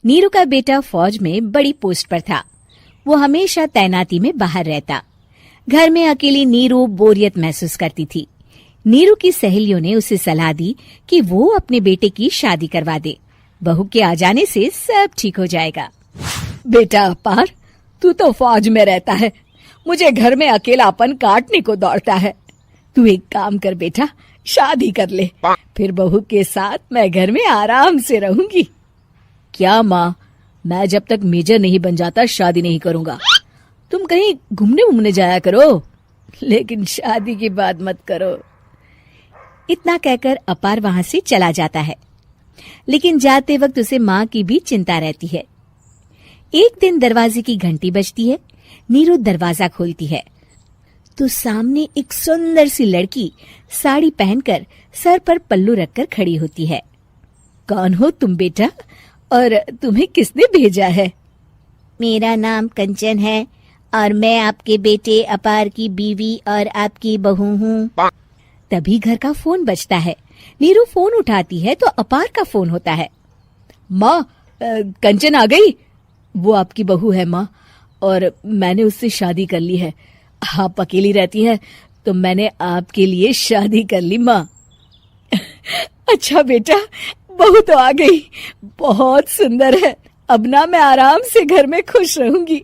नीरू का बेटा फौज में बड़ी पोस्ट पर था। वो हमेशा तैनाती में बाहर रहता। घर में अकेली नीरू बोरियत महसूस करती थी। नीरू की सहेलियों ने उसे सलाह दी कि वो अपने बेटे की शादी करवा दे। बहू के आ जाने से सब ठीक हो जाएगा। बेटा अपार, तू तो फौज में रहता है, मुझे घर में अकेलापन काटने को दौड़ता है। तू एक काम कर बेटा, शादी कर ले, फिर बहू के साथ मैं घर में आराम से रहूंगी। क्या माँ, मैं जब तक मेजर नहीं बन जाता शादी नहीं करूंगा। तुम कहीं घूमने जाया करो, लेकिन शादी की बात मत करो। इतना कहकर अपार वहां से चला जाता है, लेकिन जाते वक्त उसे माँ की भी चिंता रहती है। एक दिन दरवाजे की घंटी बजती है। नीरू दरवाजा खोलती है तो सामने एक सुंदर सी लड़की साड़ी पहनकर सर पर पल्लू रखकर खड़ी होती है। कौन हो तुम बेटा, और तुम्हें किसने भेजा है? मेरा नाम कंचन है और मैं आपके बेटे अपार की बीवी और आपकी बहू हूँ। तभी घर का फोन बजता है। नीरू फोन उठाती है तो अपार का फोन होता है। माँ, कंचन आ गई। वो आपकी बहू है माँ, और मैंने उससे शादी कर ली है। आप अकेली रहती हैं तो मैंने आपके लिए शादी कर ली माँ। अच्छा बेटा, बहू तो आ गई, बहुत सुंदर है। अब ना मैं आराम से घर में खुश रहूंगी।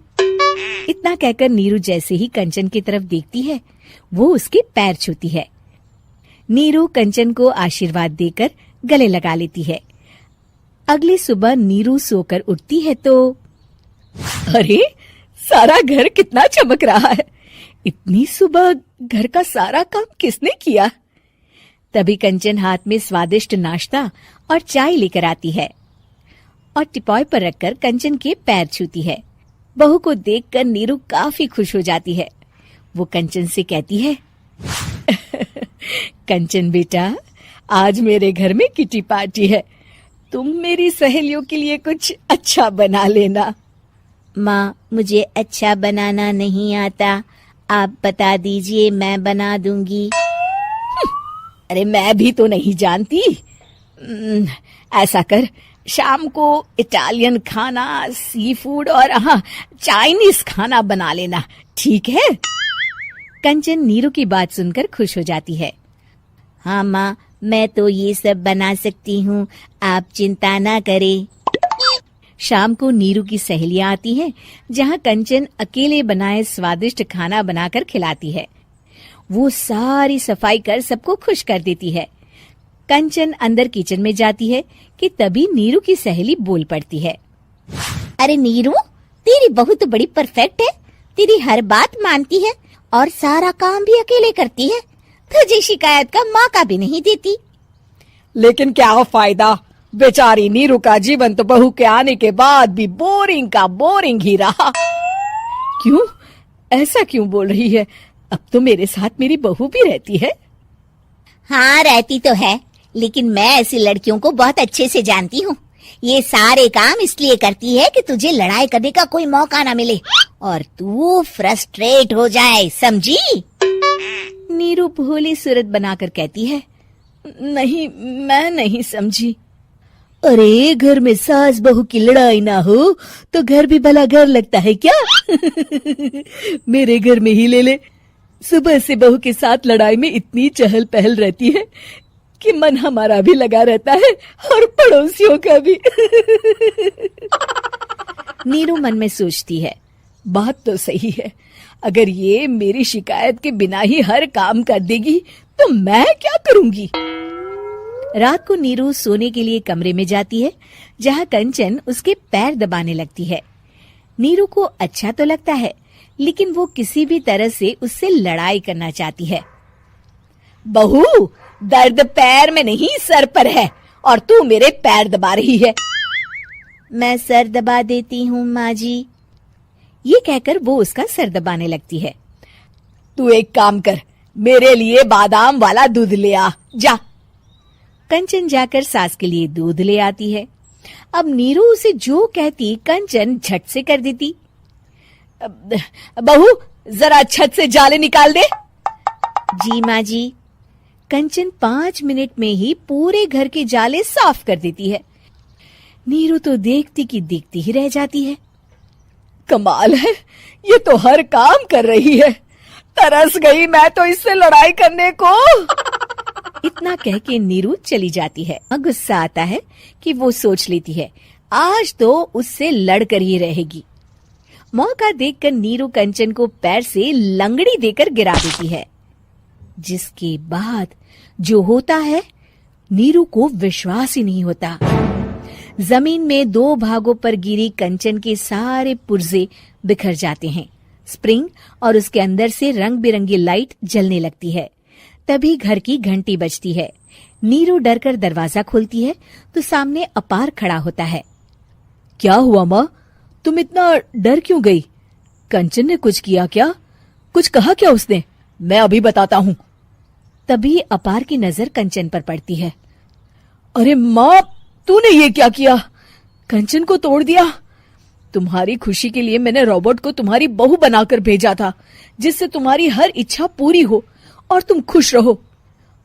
इतना कहकर नीरू जैसे ही कंचन की तरफ देखती है, वो उसके पैर छूती है। नीरू कंचन को आशीर्वाद देकर गले लगा लेती है। अगली सुबह नीरू सोकर उठती है तो अरे, सारा घर कितना चमक रहा है। इतनी सुबह घर का सारा काम किसने किया? तभी कंचन हाथ में स्वादिष्ट नाश्ता और चाय लेकर आती है और टिपॉय पर रखकर कंचन के पैर छूती है। बहू को देखकर नीरू काफी खुश हो जाती है। वो कंचन से कहती है, कंचन बेटा, आज मेरे घर में किटी पार्टी है। तुम मेरी सहेलियों के लिए कुछ अच्छा बना लेना। माँ, मुझे अच्छा बनाना नहीं आता, आप बता दीजिए, मैं बना दूंगी। अरे मैं भी तो नहीं जानती। ऐसा कर, शाम को इटालियन खाना, सी फूड और चाइनीज खाना बना लेना, ठीक है? कंचन नीरू की बात सुनकर खुश हो जाती है। हाँ माँ, मैं तो ये सब बना सकती हूँ, आप चिंता ना करें। शाम को नीरू की सहेलियां आती हैं, जहाँ कंचन अकेले बनाए स्वादिष्ट खाना बनाकर खिलाती है। वो सारी सफाई कर सबको खुश कर देती है। कंचन अंदर किचन में जाती है कि तभी नीरू की सहेली बोल पड़ती है। अरे नीरू, तेरी बहू तो बड़ी परफेक्ट है, तेरी हर बात मानती है और सारा काम भी अकेले करती है, तुझे शिकायत का मौका भी नहीं देती। लेकिन क्या फायदा, बेचारी नीरू का जीवन तो बहू के आने के बाद भी बोरिंग का बोरिंग ही रहा। क्यों, ऐसा क्यों बोल रही है? अब तो मेरे साथ मेरी बहू भी रहती है। हाँ, रहती तो है, लेकिन मैं ऐसी लड़कियों को बहुत अच्छे से जानती हूँ। ये सारे काम इसलिए करती है कि तुझे लड़ाई करने का कोई मौका ना मिले और तू फ्रस्ट्रेट हो जाए, समझी? नीरू भोली सूरत बनाकर कहती है, नहीं, मैं नहीं समझी। अरे, घर में सास बहू की लड़ाई ना हो तो घर भी भला घर लगता है क्या? मेरे घर में ही ले ले। सुबह से बहू के साथ लड़ाई में इतनी चहल पहल रहती है कि मन हमारा भी लगा रहता है और पड़ोसियों का भी। नीरू मन में सोचती है, बात तो सही है। अगर ये मेरी शिकायत के बिना ही हर काम कर देगी तो मैं क्या करूंगी? रात को नीरू सोने के लिए कमरे में जाती है, जहाँ कंचन उसके पैर दबाने लगती है। नीरू को अच्छा तो लगता है, लेकिन वो किसी भी तरह से उससे लड़ाई करना चाहती है। बहू, दर्द पैर में नहीं सर पर है और तू मेरे पैर दबा रही है। मैं सर दबा देती हूँ माँ जी। ये कहकर वो उसका सर दबाने लगती है। तू एक काम कर, मेरे लिए बादाम वाला दूध ले आ, जा। कंचन जाकर सास के लिए दूध ले आती है। अब नीरू उसे जो कहती कंचन झट से कर देती। बहू, जरा छत से जाले निकाल दे। जी माँ जी। कंचन 5 मिनट में ही पूरे घर के जाले साफ कर देती है। नीरू तो देखती की देखती ही रह जाती है। कमाल है, ये तो हर काम कर रही है। तरस गई मैं तो इससे लड़ाई करने को। इतना कह के नीरू चली जाती है। गुस्सा आता है कि वो सोच लेती है आज तो उससे लड़कर ही रहेगी। मौका देखकर नीरू कंचन को पैर से लंगड़ी देकर गिरा देती है, जिसके बाद जो होता है नीरू को विश्वास ही नहीं होता। जमीन में 2 भागों पर गिरी कंचन के सारे पुर्जे बिखर जाते हैं। स्प्रिंग और उसके अंदर से रंग बिरंगी लाइट जलने लगती है। तभी घर की घंटी बजती है। नीरू डरकर दरवाजा खोलती है तो सामने अपार खड़ा होता है। क्या हुआ माँ, तुम इतना डर क्यों गई? कंचन ने कुछ किया क्या? कुछ कहा क्या उसने? मैं अभी बताता हूँ। तभी अपार की नजर कंचन पर पड़ती है। अरे माँ, तूने ये क्या किया? कंचन को तोड़ दिया। तुम्हारी खुशी के लिए मैंने रॉबर्ट को तुम्हारी बहू बनाकर भेजा था, जिससे तुम्हारी हर इच्छा पूरी हो और तुम खुश रहो।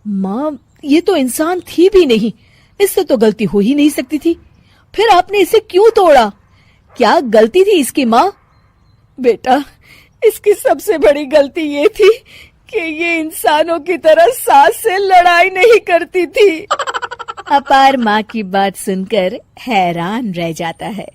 माँ, ये तो इंसान थी भी नहीं, इससे तो गलती हो ही नहीं सकती थी। फिर आपने इसे क्यों तोड़ा? क्या गलती थी इसकी माँ? बेटा, इसकी सबसे बड़ी गलती ये थी कि ये इंसानों की तरह सास से लड़ाई नहीं करती थी। अपार माँ की बात सुनकर हैरान रह जाता है।